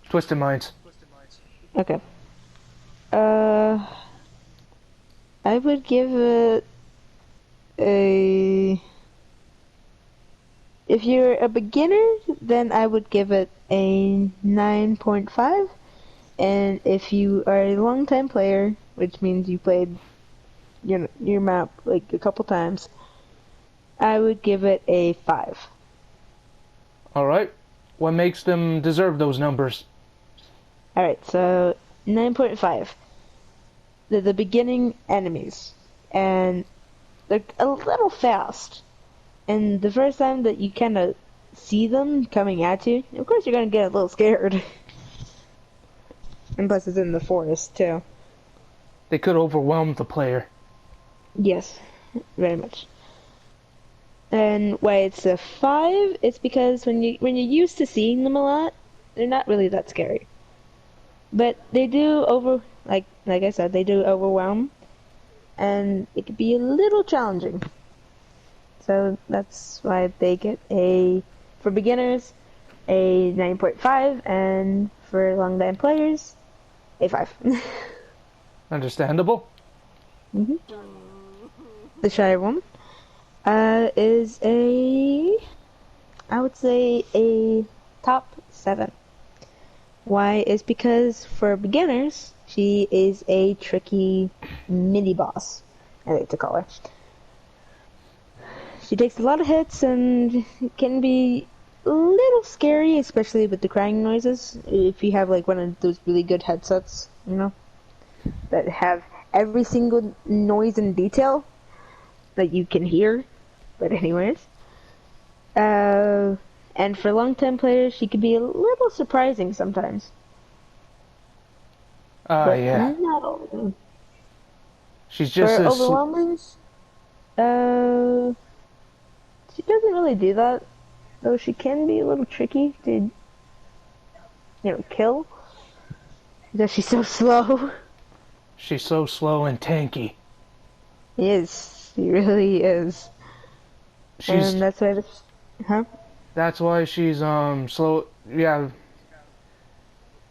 Twisted Minds. Okay. Uh, I would give it a. If you're a beginner, then I would give it a 9.5. And if you are a long-time player, which means you played your map like a couple times, I would give it a 5. Alright. What makes them deserve those numbers? Alright, so 9.5. They're the beginning enemies, and they're a little fast. And the first time that you kind of see them coming at you, of course you're going to get a little scared. And plus it's in the forest, too. They could overwhelm the player. Yes, very much. And why it's a 5, it's because when you're used to seeing them a lot, they're not really that scary. But they do like I said, they do overwhelm, and it can be a little challenging. So that's why they get for beginners, a 9.5, and for long time players, a 5. Understandable. hmm The Shy Woman is I would say a top 7. Why is because for beginners, she is a tricky mini boss, I like to call her. She takes a lot of hits and can be a little scary, especially with the crying noises. If you have like one of those really good headsets, that have every single noise and detail that you can hear. But anyways, and for long-time players, she can be a little surprising sometimes. But Yeah. not all of them. She's just For as... overwhelmings, she doesn't really do that. Though she can be a little tricky to, kill. Because she's so slow. She's so slow and tanky. Yes, she really is. And that's why That's why she's slow. Yeah.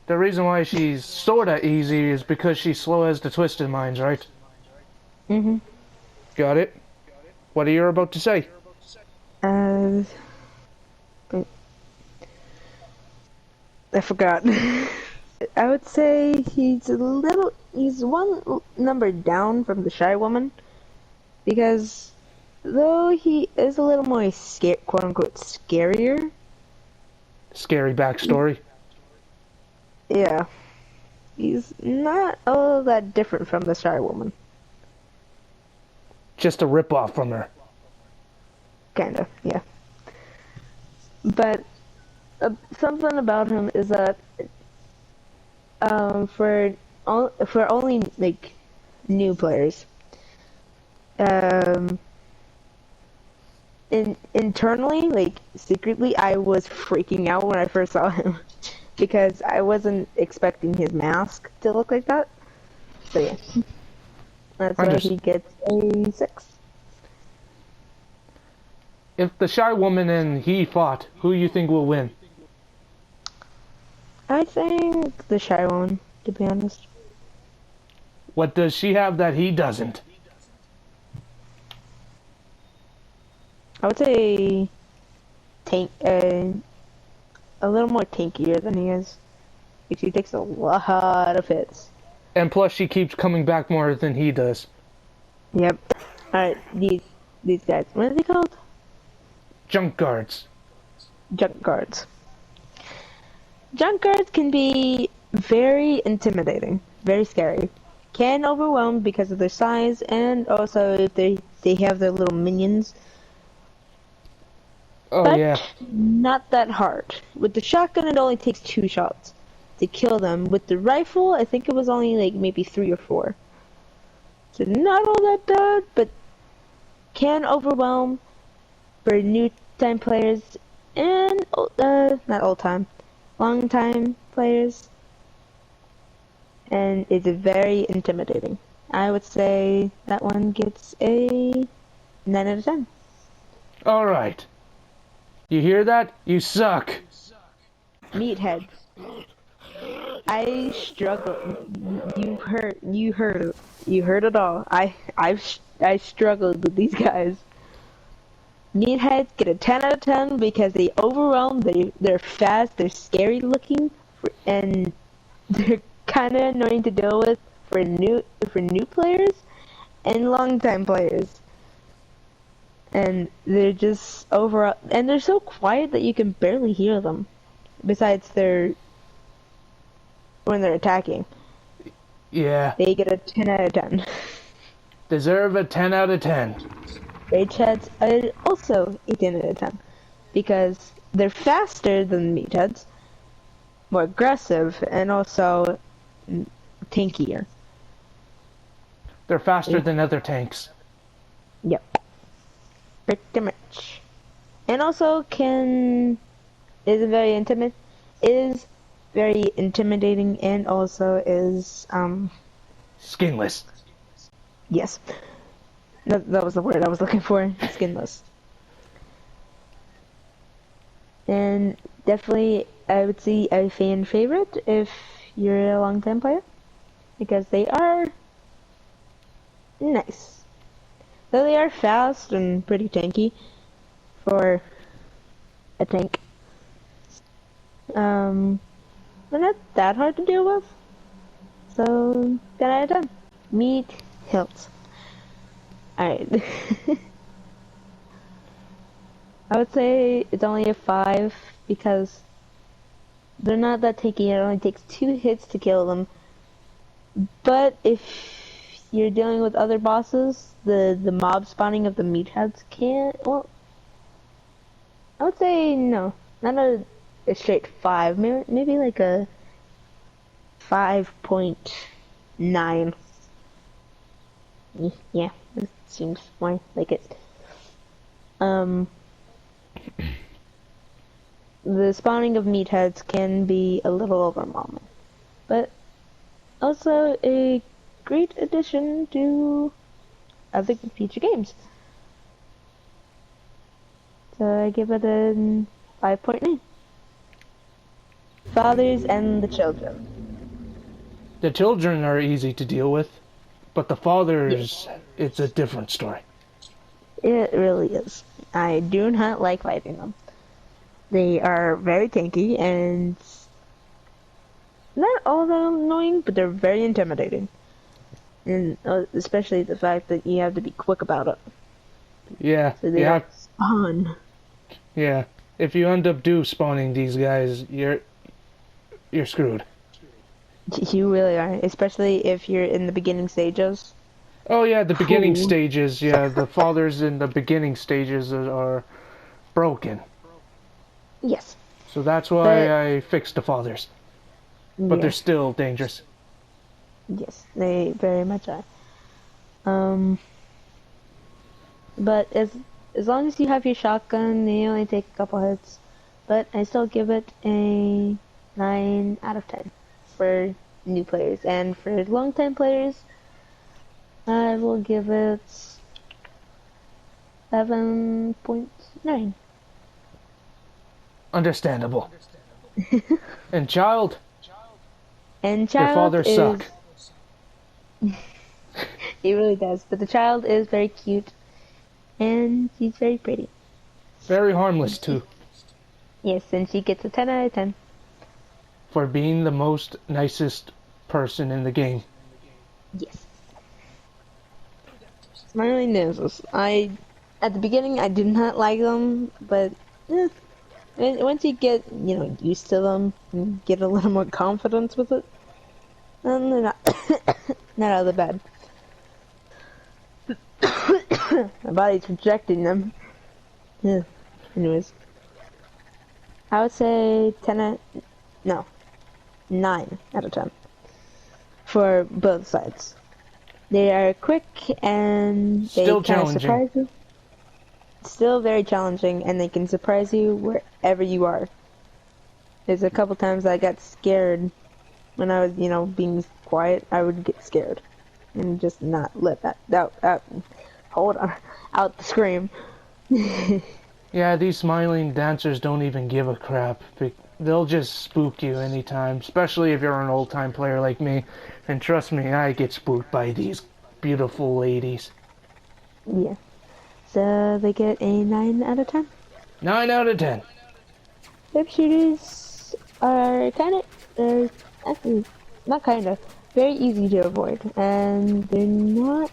The reason why she's sorta easy is because she's slow as the Twisted Minds, right? Mhm. Got it. What are you about to say? I forgot. I would say he's one number down from the Shy Woman, because though he is a little more quote unquote scarier. Scary backstory. Yeah. He's not all that different from the Shy Woman. Just a ripoff from her. Kinda, yeah. But something about him is that for only like new players, internally, like secretly, I was freaking out when I first saw him because I wasn't expecting his mask to look like that. So yeah, that's why he gets a 6. If the Shy Woman and he fought, who you think will win? I think the Shy One, to be honest. What does she have that he doesn't? I would say a little more tankier than he is. Because he takes a lot of hits. And plus she keeps coming back more than he does. Yep. Alright, these guys. What are they called? Junk guards. Junk guards. Junk guards can be very intimidating, very scary. Can overwhelm because of their size, and also if they have their little minions. Oh, but yeah. Not that hard. With the shotgun, it only takes 2 shots to kill them. With the rifle, I think it was only like maybe 3 or 4. So not all that bad, but can overwhelm for new time players and not old time, long time players, and it's very intimidating. I would say that one gets a 9 out of 10. All right. You hear that? You suck. Meatheads. I struggle. You heard it all. I struggled with these guys. Meatheads get a 10 out of 10 because they overwhelm. They're fast. They're scary looking, and they're kind of annoying to deal with for new players and long-time players. And they're just overall, and they're so quiet that you can barely hear them. Besides when they're attacking. Yeah. They get a 10 out of 10. Deserve a 10 out of 10. Rageheads are also a 10 out of 10. Because they're faster than Meatheads, more aggressive, and also tankier. They're faster than other tanks. Yep. Pretty much. And also is very intimidating, and also is Skinless. yes. That was the word I was looking for. Skinless. And definitely I would say a fan favorite if you're a long-time player, because they are nice. Though they are fast and pretty tanky for a tank. They're not that hard to deal with. So 10 out of 10. Meatheads. Alright. I would say it's only a 5 because they're not that tanky. It only takes 2 hits to kill them. But if you're dealing with other bosses, the mob spawning of the Meatheads can't. Well, I would say no, not a straight 5. Maybe like a 5.9. Yeah, that seems more like it. The spawning of Meatheads can be a little overwhelming, but also a great addition to other future games. So I give it a 5.9. Fathers and the children. The children are easy to deal with, but the fathers, it's a different story. It really is. I do not like fighting them. They are very tanky and not all that annoying, but they're very intimidating. And especially the fact that you have to be quick about it. Yeah, So they don't spawn. Yeah, if you end up spawning these guys, you're screwed. You really are, especially if you're in the beginning stages. Oh yeah, the beginning stages, yeah, the fathers in the beginning stages are broken. Yes. So that's why I fixed the fathers. But they're still dangerous. Yes, they very much are. But as long as you have your shotgun, they only take a couple hits. But I still give it a 9 out of 10 for new players. And for long-time players, I will give it 7.9. Understandable. And child? And child, their fathers suck. He really does. But the child is very cute. And she's very pretty. Very harmless, too. Yes, and she gets a 10 out of 10. For being the most nicest person in the game. Yes. Smiling noses. At the beginning, I did not like them, but once you get, used to them and get a little more confidence with it, then they're not out of the bed. My body's rejecting them. Yeah. Anyways, I would say 9 out of 10 for both sides. They are quick and they Still kind of challenging. surprise you. Still very challenging, and they can surprise you wherever you are. There's a couple times I got scared when I was, being quiet. I would get scared and just not let that out the scream. Yeah, these smiling dancers don't even give a crap. they'll just spook you anytime, especially if you're an old-time player like me. And trust me, I get spooked by these beautiful ladies. Yeah. So they get a 9 out of 10. 9 out of 10. Whip shooters are they're actually, not kinda, very easy to avoid. And they're not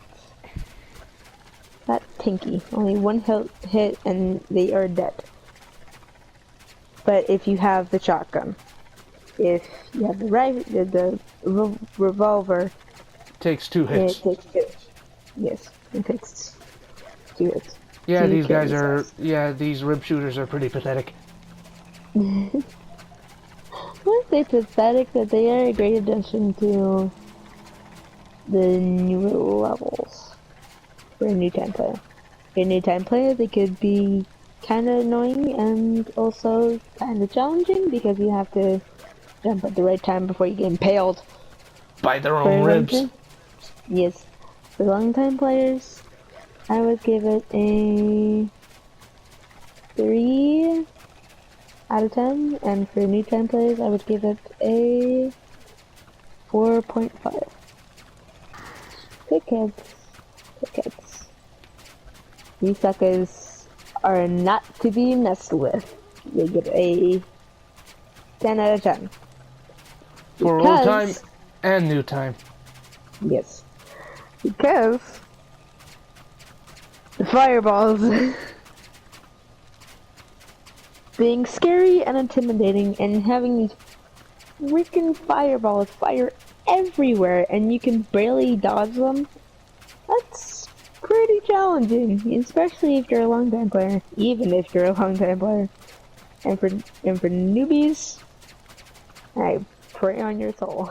that tanky. Only one hit and they are dead. But if you have the shotgun, if you have the revolver, Takes 2 hits. it takes 2. Yes, it takes 2 hits. Yeah, So these guys are. Yeah, these rib shooters are pretty pathetic. I wouldn't say pathetic, but they are a great addition to the newer levels for a new time player. For a new time player, they could be kind of annoying and also kind of challenging because you have to jump at the right time before you get impaled By their own ribs. Yes. For long time players, I would give it a 3 out of 10, and for new time players, I would give it a 4.5. Cookheads. Cookheads. These suckers are not to be messed with. They get a 10 out of 10. For old time and new time. Yes. Because the fireballs being scary and intimidating and having these freaking fireballs fire everywhere and you can barely dodge them, that's pretty challenging, especially if you're a long time player, even if you're a long time player. And for newbies, I pray on your soul.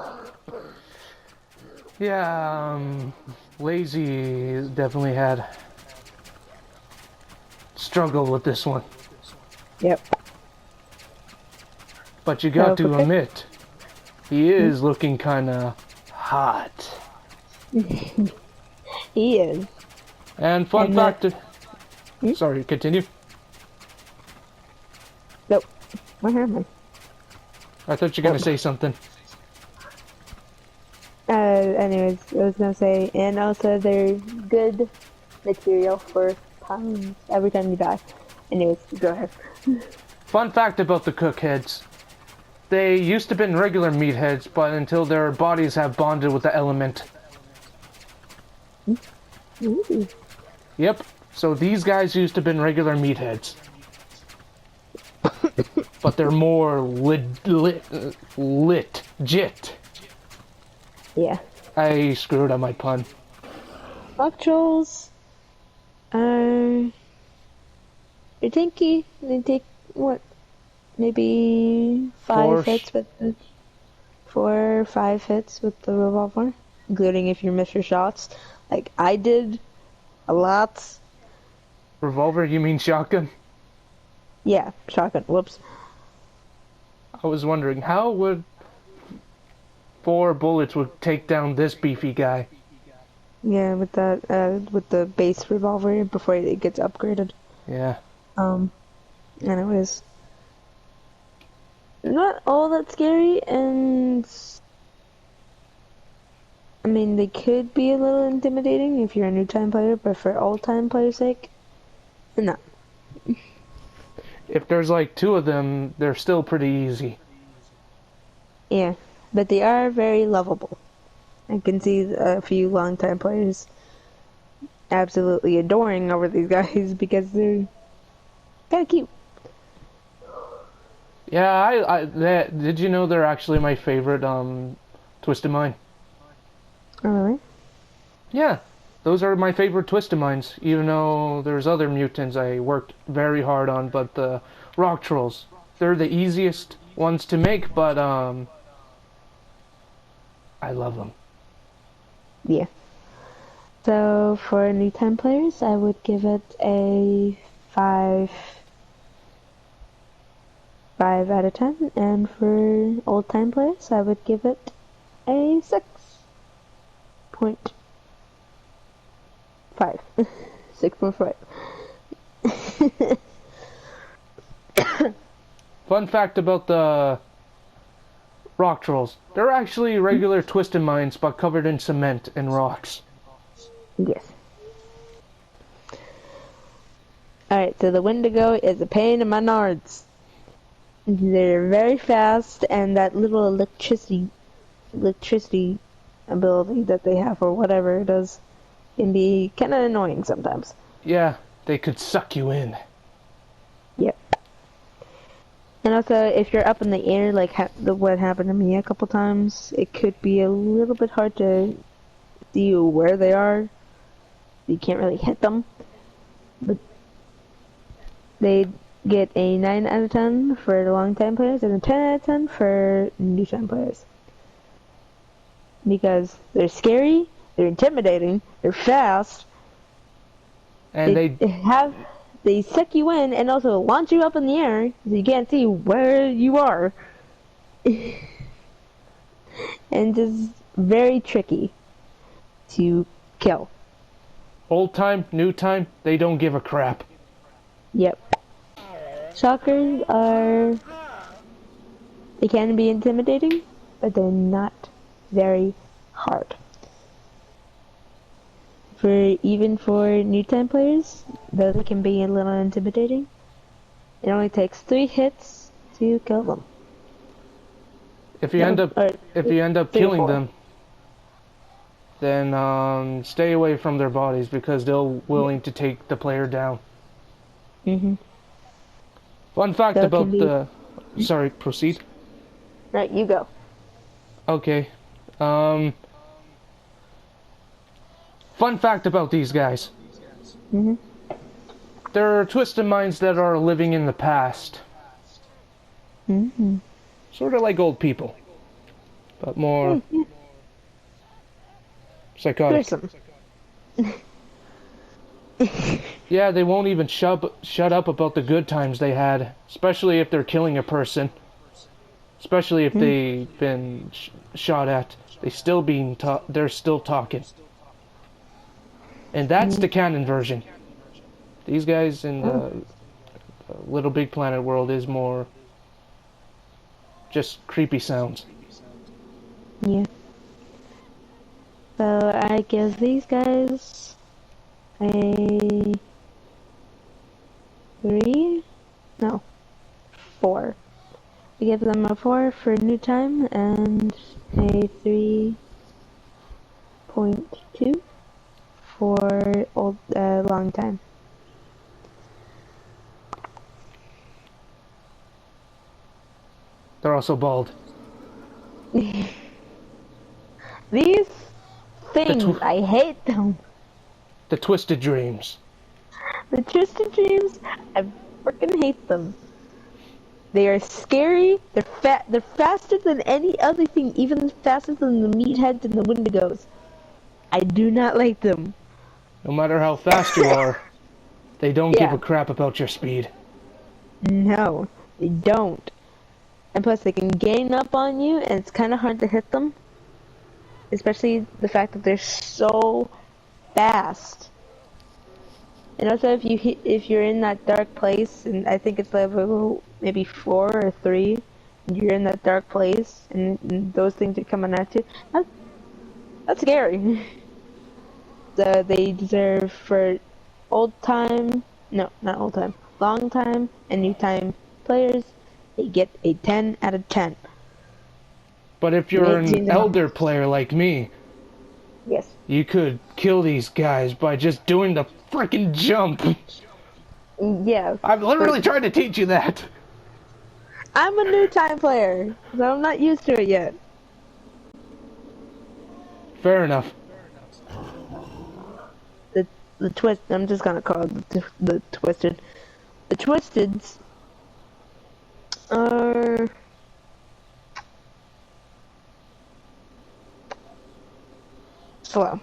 Yeah, Lazy definitely had struggled with this one. Yep. But you got to admit, he is looking kinda hot. He is. And fun fact... Sorry, continue. Nope. What happened? I thought you were gonna say something. Anyways, I was gonna say, and also they're good material for puns every time you die. Anyways, go ahead. Fun fact about the Cookheads. They used to have been regular meatheads, but until their bodies have bonded with the element. Ooh. Yep, so these guys used to have been regular meatheads. But they're more legit. Yeah. I screwed up my pun. Nocturals are tanky. They take what? Maybe 5 hits with the 4 or 5 hits with the revolver, including if you miss your shots, like I did a lot. Revolver, you mean shotgun? Yeah, shotgun. Whoops. I was wondering, how would 4 bullets would take down this beefy guy? Yeah, with that, with the base revolver before it gets upgraded. Yeah. Anyways, not all that scary, and I mean they could be a little intimidating if you're a new time player, but for old time players' sake, no. If there's like 2 of them, they're still pretty easy. Yeah, but they are very lovable. I can see a few long time players absolutely adoring over these guys because they're kind of cute. Yeah, did you know they're actually my favorite Twisted Mine? Oh, really? Yeah, those are my favorite Twisted Mines, even though there's other mutants I worked very hard on, but the Rock Trolls, they're the easiest ones to make, but I love them. Yeah. So for new time players, I would give it a 5 out of 10, and for old time players, I would give it a 6.5. 6.5. Fun fact about the rock trolls. They're actually regular twisted mines, but covered in cement and rocks. Yes. Alright, so the Windigo is a pain in my nards. They're very fast, and that little electricity ability that they have, or whatever it is, can be kind of annoying sometimes. Yeah, they could suck you in. Yep. And also, if you're up in the air, like what happened to me a couple times, it could be a little bit hard to see where they are. You can't really hit them. But they get a 9 out of 10 for the long time players and a 10 out of 10 for new time players. Because they're scary, they're intimidating, they're fast, And they suck you in and also launch you up in the air so you can't see where you are. And just very tricky to kill. old time, new time, they don't give a crap. Yep. Shockers are... They can be intimidating, but they're not very hard. Even for new time players, though they can be a little intimidating, it only takes 3 hits to kill them. If you end up killing them, then stay away from their bodies because they're willing to take the player down. Mm-hmm. Fun fact That about can be- the... Sorry, proceed. Right, you go. Okay. Fun fact about these guys. Mm-hmm. There are twisted minds that are living in the past. Mm-hmm. Sort of like old people. But more psychotic. Gruesome. Yeah, they won't even shut up about the good times they had. Especially if they're killing a person. Especially if they've been shot at. They're still talking. And that's the Canon version. These guys in the Little Big Planet world is more just creepy sounds. Yeah. So I give these guys a 3? No. 4. I give them a 4 for new time and a 3.2 for old long time. They're also bald. These things, I hate them. The Twisted Dreams. The Twisted Dreams, I freaking hate them. They are scary. They're faster than any other thing, even faster than the Meatheads and the Windigos. I do not like them. No matter how fast you are, they don't give Yeah. a crap about your speed. No, they don't. And plus, they can gain up on you, and it's kind of hard to hit them. Especially the fact that they're so fast. And also, if you're in that dark place, and I think it's level maybe 4 or 3, and you're in that dark place, and those things are coming at you, that's scary. So they deserve for long time, and new time players, they get a 10 out of 10. But if you're an 18 elder player like me, Yes. you could kill these guys by just doing the freaking jump. Yeah. I've literally tried to teach you that. I'm a new time player, so I'm not used to it yet. Fair enough. The twist. I'm just gonna call it the twisted. The twisteds are slow.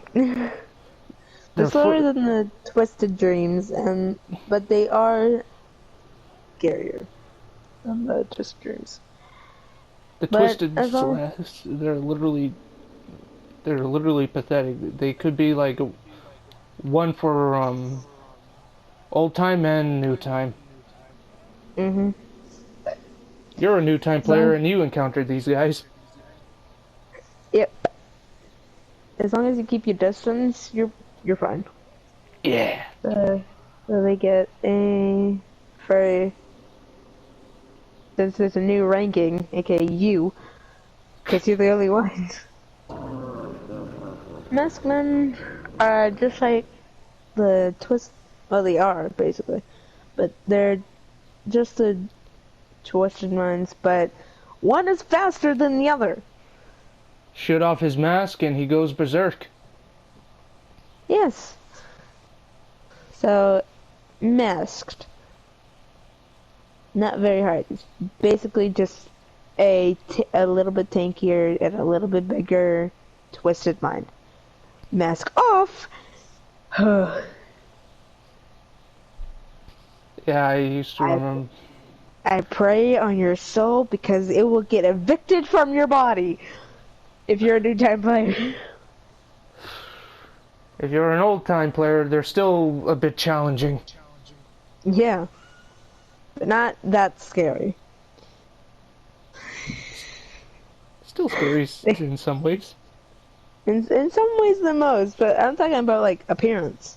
They're slower than the twisted dreams, but they are scarier than the twisted dreams. The But Twisted as long- Celeste, they're literally pathetic. They could be like one for old time and new time. Mhm. You're a new time player and you encountered these guys. Yep. As long as you keep your distance, you're fine. Yeah. So they get a for since there's a new ranking, aka you, because you're the only one. Maskmen are just like the twist. Well, they are basically, but they're just the twisted minds. But one is faster than the other. Shoot off his mask and he goes berserk. Yes. So, masked. Not very hard. It's basically just a little bit tankier and a little bit bigger twisted mind. Mask off. Yeah, I used to remember. I prey on your soul because it will get evicted from your body if you're a new time player. If you're an old time player, they're still a bit challenging. Yeah. But not that scary. Still scary in some ways. In some ways the most, but I'm talking about like appearance.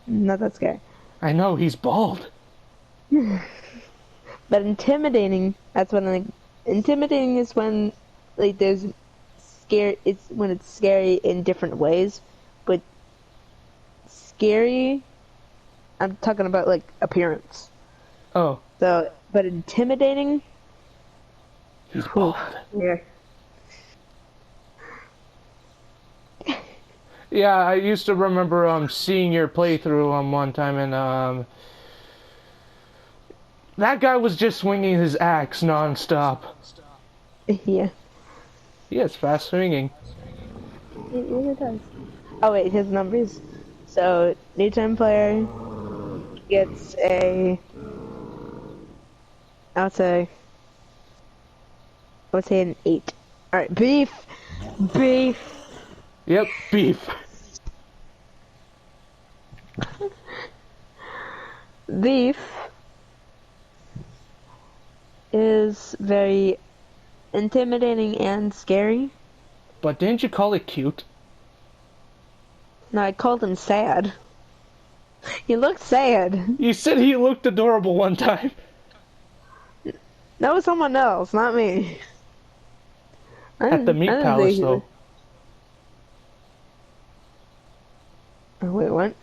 Not that scary. I know, he's bald. But intimidating, that's when like intimidating is when like there's scare it's when it's scary in different ways. But scary, I'm talking about like appearance. Oh. So, but intimidating, He's bald. Yeah. Yeah, I used to remember seeing your playthrough one time, and that guy was just swinging his axe non-stop. Yeah. He is fast swinging. It really does. Oh wait, his numbers. So, new time player gets a I would say an 8. Alright, beef! Yep, beef. Beef is very intimidating and scary. But didn't you call it cute? No, I called him sad. He looked sad. You said he looked adorable one time. That was someone else, not me. At the meat palace, though. Oh, wait, what?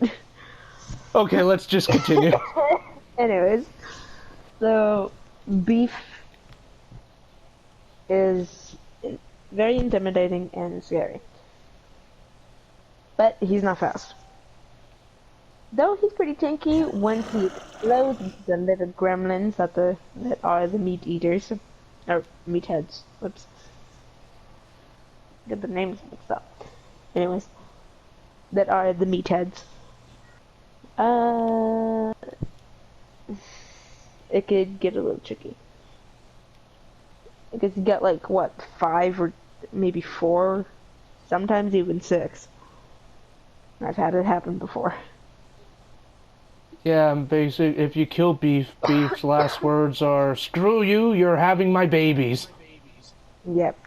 Okay, let's just continue. Anyways, so beef is very intimidating and scary. But he's not fast. Though he's pretty tanky once he explodes into the little gremlins that are the meat eaters. Or meatheads. Whoops. Get the names mixed up. Anyways. That are the meatheads. It could get a little tricky. Because you got like, what, 5 or maybe 4? Sometimes even 6. I've had it happen before. Yeah, basically, if you kill Beef's last words are, "Screw you, you're having my babies." Yep.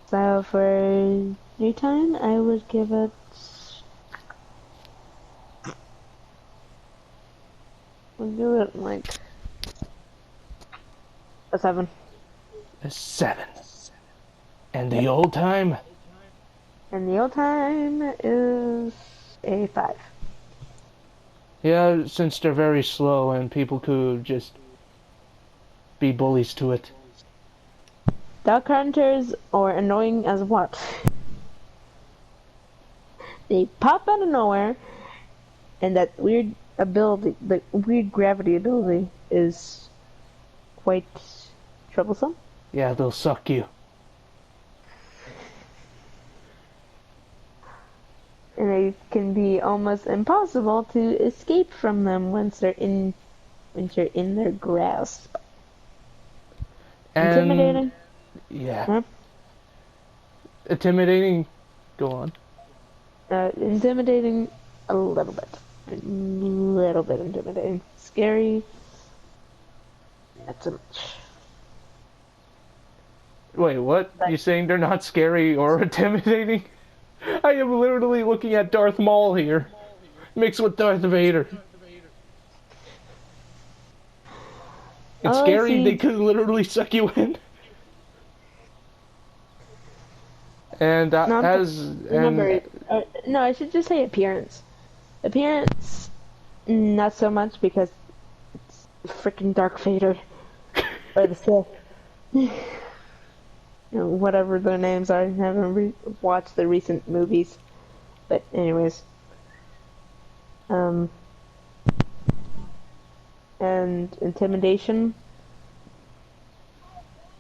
So for new time, I would give it... We'll give it like... a 7. A 7. And the old time? And the old time is a 5. Yeah, since they're very slow and people could just be bullies to it. Duck hunters are annoying as what? They pop out of nowhere, and that weird ability, the weird gravity ability, is quite troublesome. Yeah, they'll suck you. And it can be almost impossible to escape from them once you're in their grasp. And, intimidating? Yeah. Huh? Intimidating? Go on. Intimidating a little bit. A little bit intimidating. Scary. That's a much. Wait, what? You saying they're not scary or intimidating? I am literally looking at Darth Maul here, mixed with Darth Vader. It's Oh, scary, they see. could literally suck you in. And No, remember. and No, I should just say appearance. Appearance, not so much because it's freaking Dark Vader or the Sith. You know, whatever their names are. I haven't watched the recent movies, but anyways. And intimidation.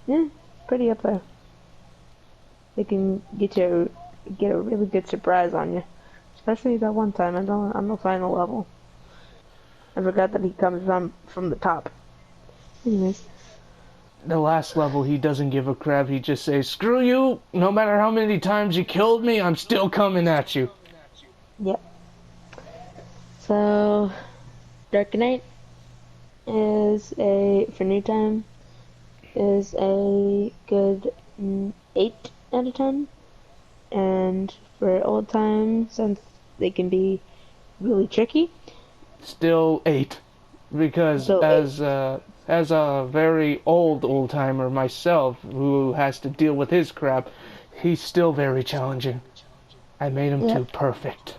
Yeah, pretty up there. They can get a really good surprise on you, especially that one time on the final level. I forgot that he comes from the top. Anyways, the last level, he doesn't give a crap. He just says, "Screw you! No matter how many times you killed me, I'm still coming at you." yep. So, Dark Knight is for new time is a good 8 out of 10, and for old time, since they can be really tricky, Still 8, because so 8. as a very old timer myself who has to deal with his crap, he's still very challenging. I made him too Yep. perfect.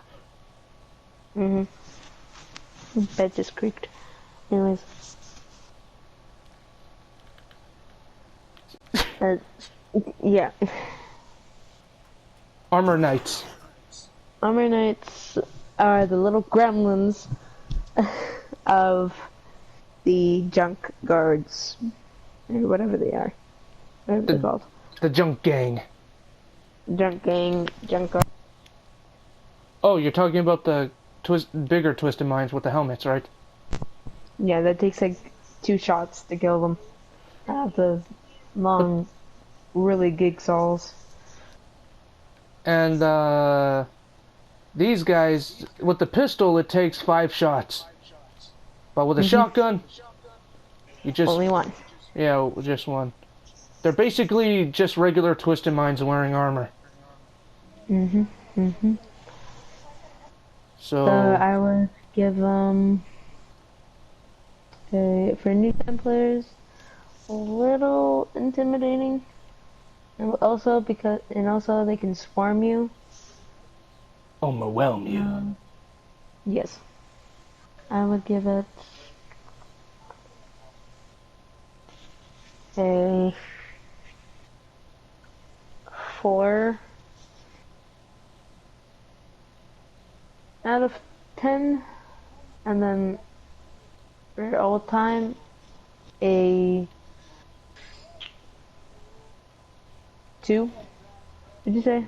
Mhm. Bed just creaked. Anyways, uh, yeah. Armor Knights. Armor Knights are the little gremlins of the junk guards, or whatever they are. Whatever they're The called. the Junk Gang. Junk gang, junk guard. Oh, you're talking about the bigger Twisted Minds with the helmets, right? Yeah, that takes like 2 shots to kill them. The But, long, really gig saws. and these guys, with the pistol, it takes 5 shots. But with a shotgun, you just, Only one. yeah, just one. They're basically just regular Twisted Minds wearing armor. So So, I would give them for new time players a little intimidating, and also they can swarm you. overwhelm you. Yes, I would give it a 4 out of 10, and then for all time a 2. Did you say?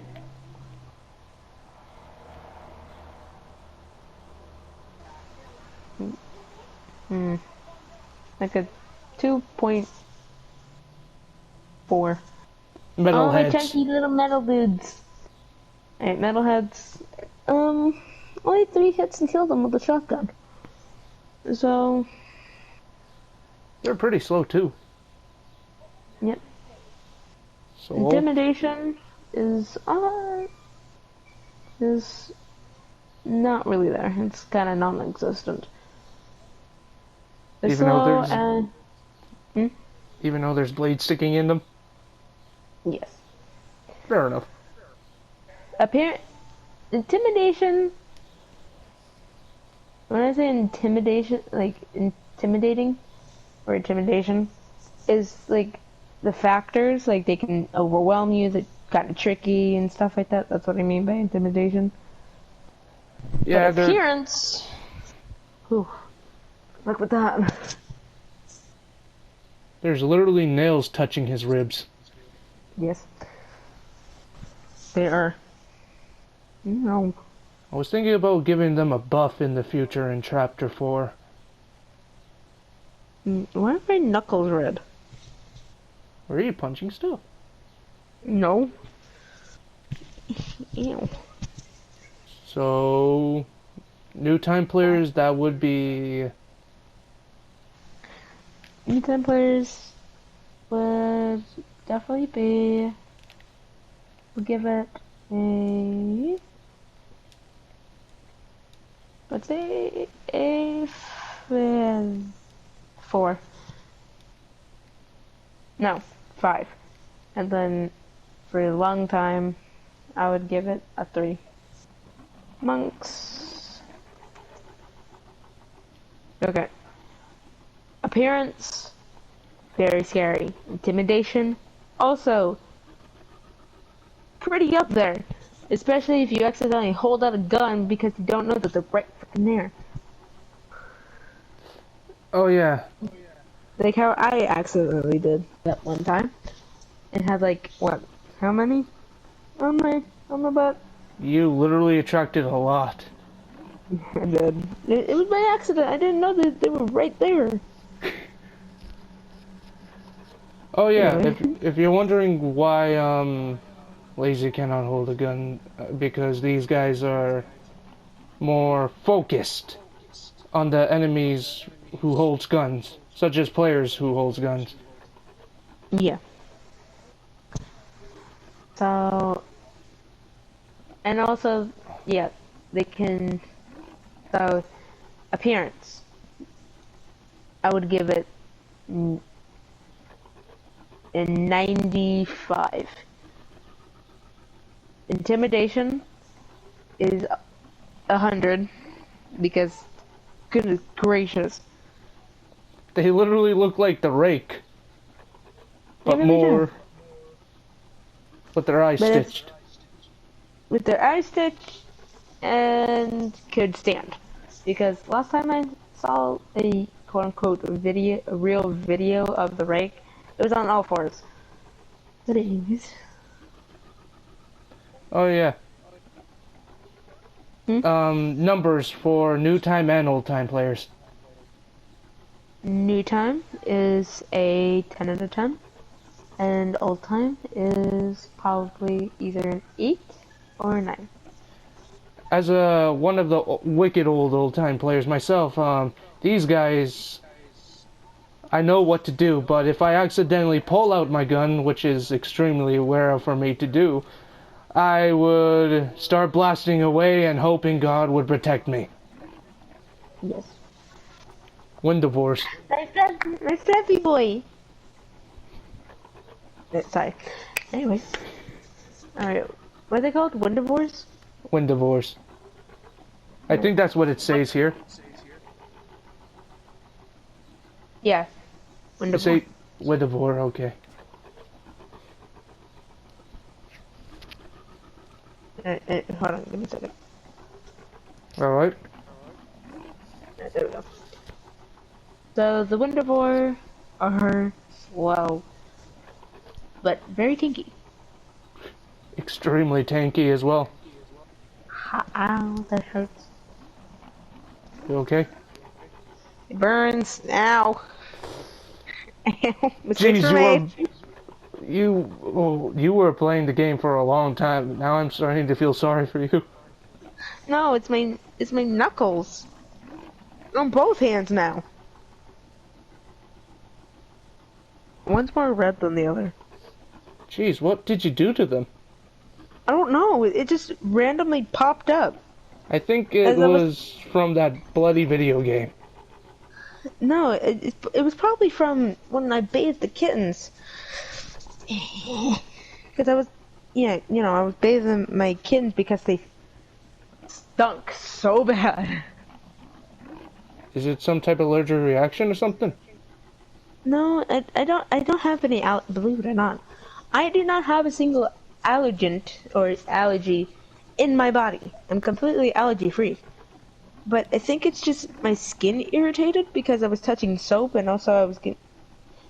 Like a 2.4. Oh, my Metalheads. chunky little metal dudes. Alright, metalheads. Only 3 hits and killed them with a shotgun. So, They're pretty slow too. yep. So, Intimidation is not really there. It's kind of non-existent. It's even though slow there's and even though there's blades sticking in them, yes. fair enough. Intimidation. When I say intimidation, like intimidating or intimidation, is like the factors, like they can overwhelm you, they're kind of tricky and stuff like that. That's what I mean by intimidation. Yeah, But appearance, whew, look with that. there's literally nails touching his ribs. Yes, they are. No, I was thinking about giving them a buff in the future in Chapter 4. why are my knuckles red? Where are you punching stuff? No. Ew. So, new time players, that would be Meathead players would definitely be. We'll give it a. Let's say a 4. No, 5. And then for a long time, I would give it a 3. Monks. Okay. Appearance, very scary. Intimidation, also pretty up there. Especially if you accidentally hold out a gun because you don't know that they're right freaking there. Oh yeah. Like how I accidentally did that one time. And had like, what, how many? On my butt? You literally attracted a lot. I did. It was by accident. I didn't know that they were right there. Oh yeah, Anyway. if you're wondering why Lazy cannot hold a gun, because these guys are more focused on the enemies who holds guns, such as players who holds guns. Yeah. So, and also, yeah, they can, so, appearance. I would give it a 95. Intimidation is 100, because, goodness gracious. They literally look like the Rake, but They really more, do. with their eyes But stitched. with their eyes stitched and could stand. Because last time I saw a quote-unquote video, a real video of the rake, it was on all fours. But anyways. Oh yeah. Numbers for new time and old time players. New time is a 10 out of 10. And old time is probably either an 8 or a 9. As one of the wicked old time players myself, these guys, I know what to do, but if I accidentally pull out my gun, which is extremely rare for me to do, I would start blasting away and hoping God would protect me. Yes. Windigo. Nice happy boy. Sorry. Anyways. Alright. What are they called? Windivores? Windigo. I think that's what it says here. Yeah. You Windivore. say Windigo, okay. Hold on, give me a second. Alright. There we go. So the Windivore are slow, but very tanky. Extremely tanky as well. Ow, that hurts. You okay? It burns. Ow. Mistakes Jeez, were made. you were playing the game for a long time. Now I'm starting to feel sorry for you. No, it's my knuckles. On both hands now. One's more red than the other. Jeez, what did you do to them? I don't know. It just randomly popped up. I think it As I was from that bloody video game. No, it was probably from when I bathed the kittens. Because I was, yeah, I was bathing my kittens because they stunk so bad. Is it some type of allergic reaction or something? No, I don't have any, believe it or not. I do not have a single allergen or allergy in my body. I'm completely allergy free. But I think it's just my skin irritated because I was touching soap and also I was getting...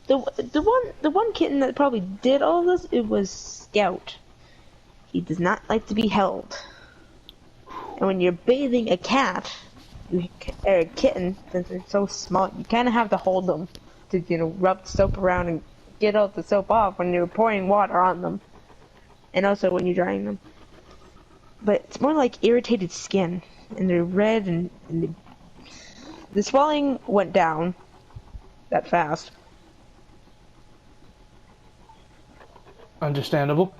The one kitten that probably did all this, it was Scout. He does not like to be held. And when you're bathing a cat, or a kitten, since they're so small, you kind of have to hold them to, rub the soap around and get all the soap off when you're pouring water on them. And also when you're drying them. But it's more like irritated skin. And they're red and the swelling went down that fast. Understandable.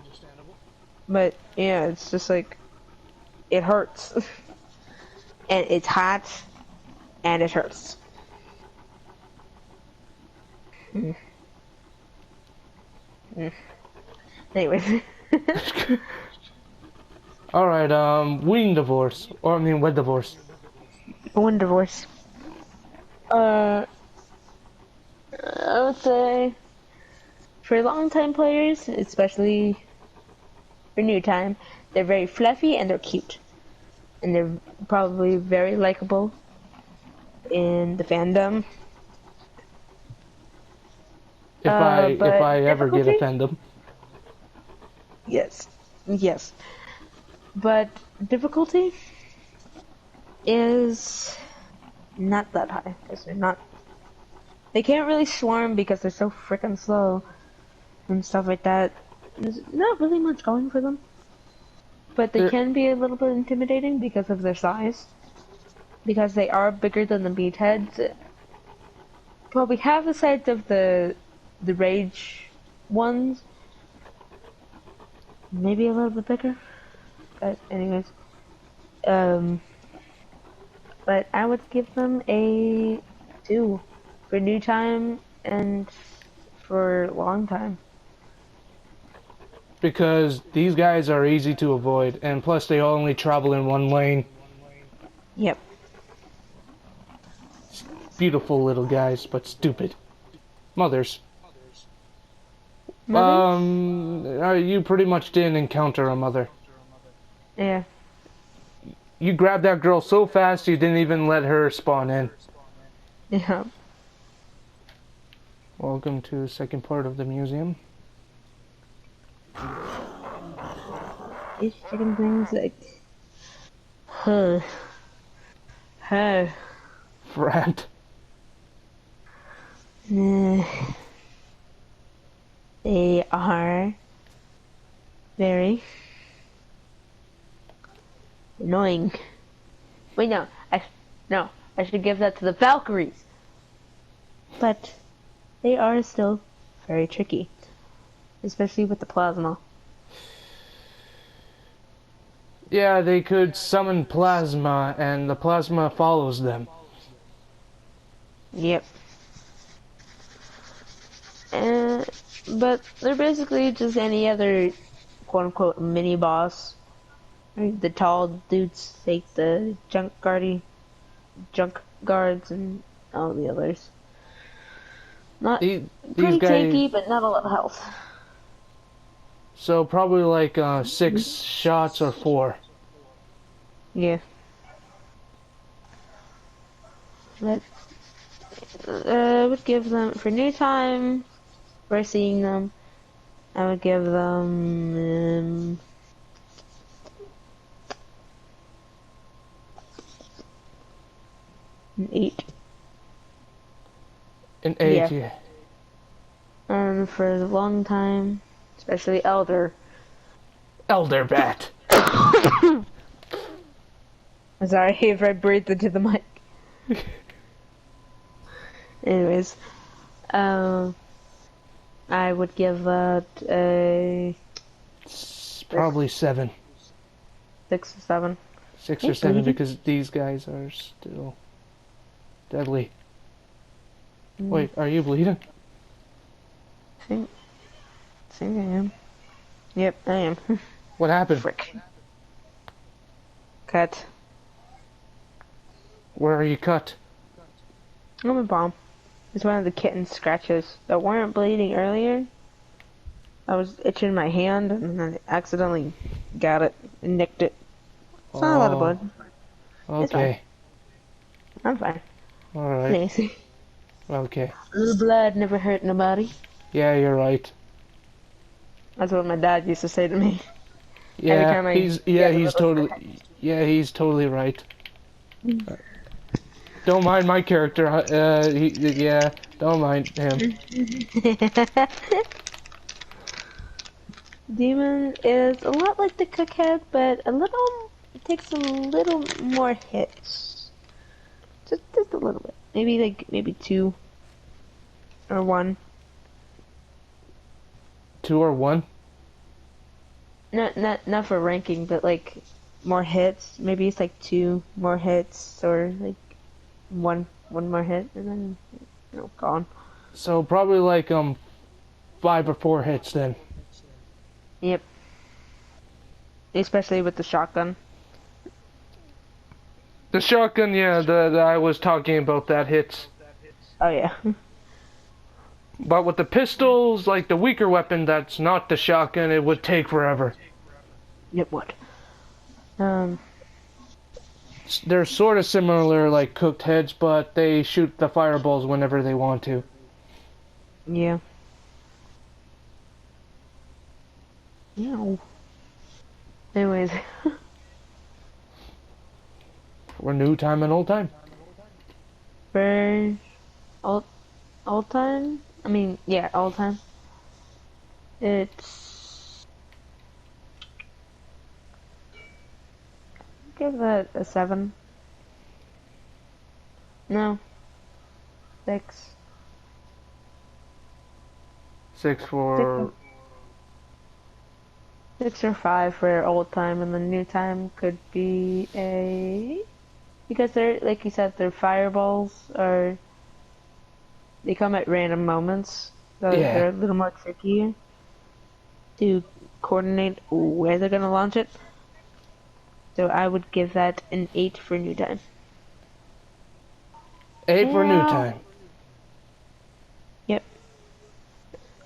But yeah, it's just like it hurts, and it's hot, and it hurts. Mm. Mm. Anyways, Alright, wing divorce. Or, I mean, wed divorce. one divorce. Uh, I would say for long-time players, especially for new time, they're very fluffy and they're cute, and they're probably very likable in the fandom. If But I ever get difficulty? offended. Yes, yes. But difficulty is not that high because they're not. They can't really swarm because they're so freaking slow and stuff like that. There's not really much going for them, but they They're, can be a little bit intimidating because of their size. Because they are bigger than the Meatheads. Probably half the size of the Rage ones, maybe a little bit bigger. But anyways, um, but I would give them a 2 for new time and for long time. because these guys are easy to avoid, and plus they only travel in one lane. Yep. Beautiful little guys, but stupid. Mothers. Mothers? You pretty much didn't encounter a mother. Yeah. You grabbed that girl so fast you didn't even let her spawn in. Yeah. Welcome to the second part of the museum. These chicken things like huh. Huh. Frat. Nah. They are very annoying. Wait, no, I should give that to the Valkyries. But they are still very tricky, especially with the plasma. Yeah, they could summon plasma, and the plasma follows them. Yep. Uh, but they're basically just any other quote unquote mini boss. The tall dudes take the junk guards and all the others. Not These pretty guys, tanky, but not a lot of health. so probably like 6 shots or 4. Yeah. But I would give them for new time for seeing them. I would give them an 8. An 8, Yeah. yeah. And for the long time, especially Elder. Elder Bat. I'm sorry if I breathed into the mic. Anyways, um, I would give that a Probably 7. 6 or 7. 6 or Hey, 7 bleeding. because these guys are still deadly. Mm, Wait, are you bleeding? think, think I am. Yep, I am. What happened? Frick. Cut. Where are you cut? I'm a bomb. It's one of the kitten's scratches that weren't bleeding earlier. I was itching my hand and I accidentally got it and nicked it. It's not a lot of Oh, blood. It's fine. okay. I'm fine. Alright. Nice. Okay. A little blood never hurt nobody. Yeah, you're right. That's what my dad used to say to me. Every time I He's get a little scratch. he's totally right. Don't mind my character. Yeah, don't mind him. Demon is a lot like the Cookhead, but it takes a little more hits. Just a little bit. Maybe 2 or 1. 2 or 1? not for ranking, but like more hits. Maybe it's like two more hits or like one more hit and then gone. So probably like 5 or 4 hits then. Yep. Especially with the shotgun. The shotgun, yeah, the I was talking about that hits. Oh yeah. But with the pistols, like the weaker weapon that's not the shotgun, it would take forever. It would. They're sort of similar like cooked heads, but they shoot the fireballs whenever they want to. Yeah. No. Anyways. For new time and old time. For old time? I mean, yeah, old time. It's give that a 7. No. 6. 6 for 6 or 5 for old time, and the new time could be a because they're like you said, they're fireballs or they come at random moments, so yeah. they're a little more tricky to coordinate where they're gonna launch it. So I would give that an 8 for new time. 8 for new time. Yep.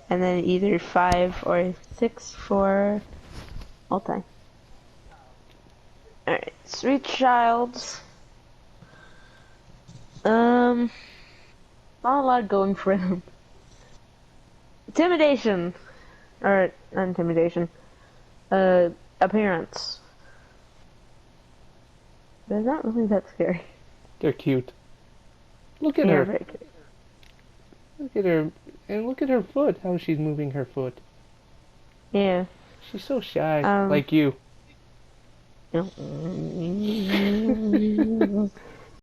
And then either 5 or 6 for all time. Alright, Sweet Childs. Not a lot going for him. Intimidation. Or, not intimidation. Appearance. They're not really that scary. They're cute. Look at They are her. very cute. Look at her. And look at her foot, how she's moving her foot. Yeah. She's so shy, Um, like you.